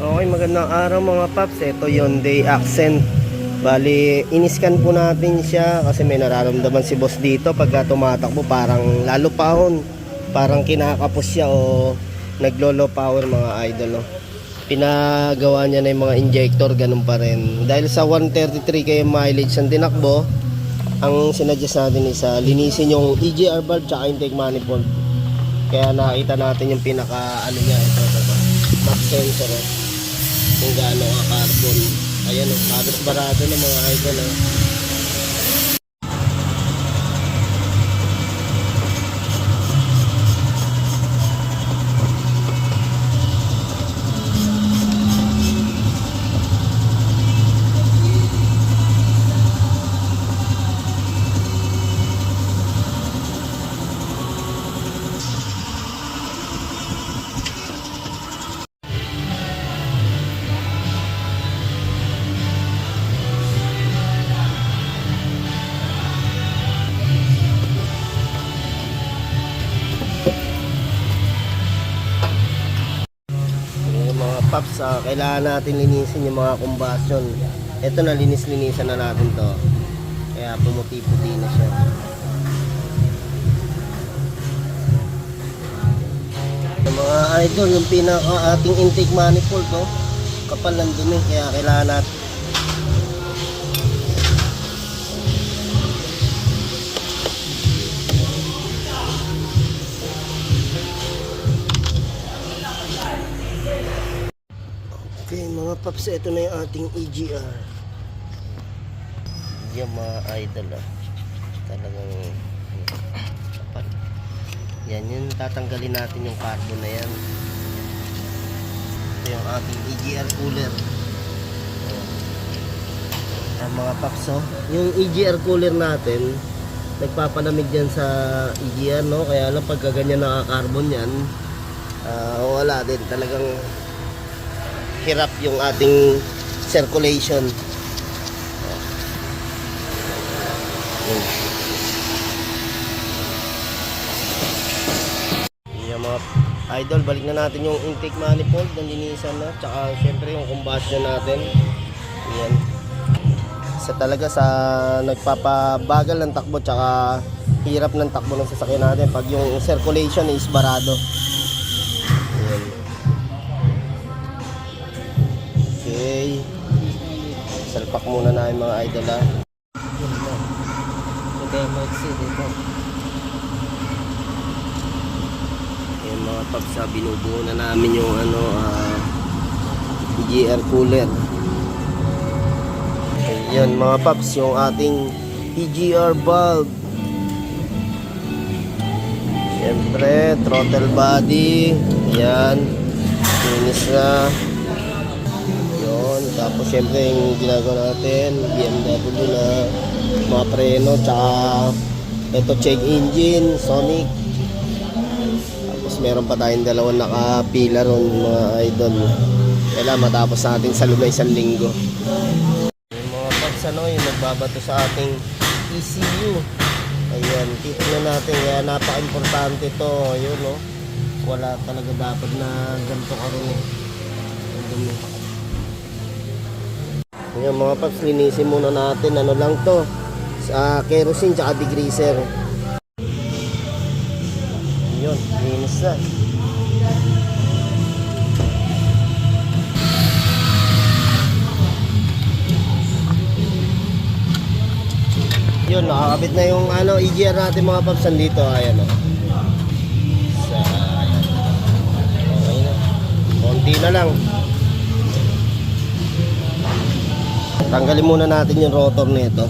Okay, magandang araw mga paps. Ito Hyundai Accent. Bali, iniskan po natin siya kasi may nararamdaman si boss dito pagka tumatakbo. Parang lalo pahon. Parang kinakapos siya o naglolo power mga idol. Oh. Pinagawa niya na yung mga injector, ganun pa rin. Dahil sa 133 kaya mileage ang tinakbo, ang sinadjust natin is linisin yung EGR valve tsaka intake manifold. Kaya nakita natin yung pinaka ano niya, ito. Max sensor. Oh. Kung gaano ka carbon. Ayan o, halos barado ng mga idol o. Paps, kailangan natin linisin yung mga combustion. Ito na, linisan na natin to. Kaya pumuti-puti na siya. Yung mga idol, yung pinaka ating intake manifold to, kapal ng dumi. Kaya kailangan natin mga paps, ito na yung ating EGR. Yan mga idol talagang kapal. Yan yung tatanggalin natin yung carbon na yan. Ito yung ating EGR cooler. Mga paps, yung EGR cooler natin nagpapalamig yan sa EGR, no? Kaya lang pagka ganyan naka-carbon yan, wala din, talagang hirap yung ating circulation. Yung mga idol, balik na natin yung intake manifold ng linisan na, tsaka syempre yung combustion natin. Yan. Isa talaga sa nagpapabagal ng takbo tsaka hirap ng takbo ng sasakyan natin pag yung circulation is barado. Yan. Okay, salpak muna na yung mga idol yung mga paps, binubuo na namin yung EGR cooler. Ayan mga paps, yung ating EGR valve. Siyempre throttle body, ayan, finish na. Tapos syempre yung ginagawa natin, BMW na mga preno, tsaka ito check engine, Sonic. Tapos meron pa tayong dalawang nakapila ron mga idol. Kailangan matapos natin sa loob na 1 linggo. Yung mga paps yung nagbabato sa ating ECU. Ayan, titignan natin, kaya napaka-importante to. Ayun no, wala talaga dapat na ganito karumi. Yung mga paps, linisin muna natin, ano lang to, sa kerosene tsaka degreaser. Yun, linis na. Yun, nakakabit na yung EGR natin mga paps, dito. Ayan o. Ayan. Okay na. Konti na lang. Tanggalin muna natin yung rotor nito.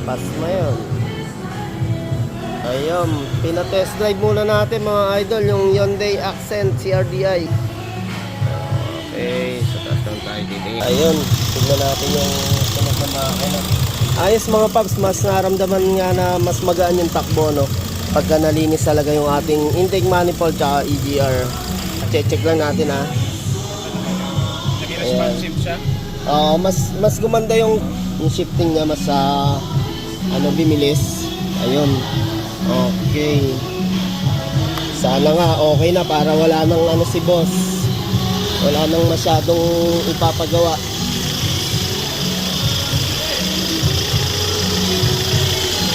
Pass na yun. Ayun, pina-test drive muna natin mga idol yung Hyundai Accent CRDI. Okay, so taas lang tayo dito. Ayun, tignan natin yung tunog ng makina. Ayos mga paps, mas naramdaman nga na mas magaan yung takbo, no? Pagka nalinis talaga yung ating intake manifold tsaka EGR. Check lang natin responsive siya? Mas gumanda yung shifting niya, mas bimilis. Ayun. Okay. Sana nga okay na para wala nang ano si boss. Wala nang masyadong ipapagawa.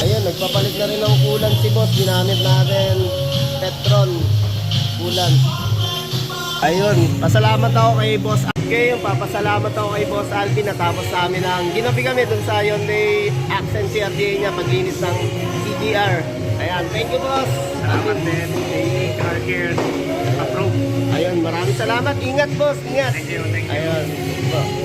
Ayun, nagpapalit na rin ng kulan si boss. Ginamit natin Petron kulan. Ayun, pasalamat ako kay boss. Okay, papasalamat ako kay boss Alvin. Natapos sa amin ang ginabi kami dun sa Hyundai Accent CRDA niya paglinis ng CDR. Ayan, thank you boss. Salamat din. Car care. Approve. Ayun, maraming salamat. Ingat boss, ingat. Thank you. Thank you. Ayun.